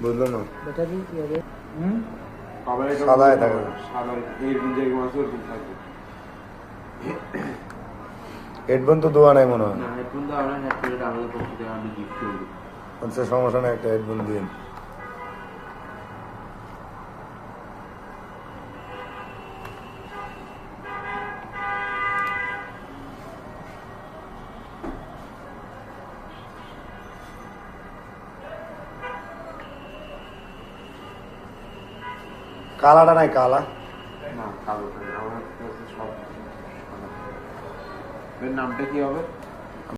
বুঝলাম না। ব্যাটারি কি হবে? সাদায় থাকে। হেডফোন তো দেওয়া নাই মনে হয়। না হেডফোন তো আমরা হেডফোনটা আমাদের পক্ষ থেকে আমি গিফট করব। আচ্ছা সমস্যা নেই, একটা হেডফোন দিন। কালাটা নাই, কালা না কালোটা আমার কাছে সব। এর নামটা কি হবে?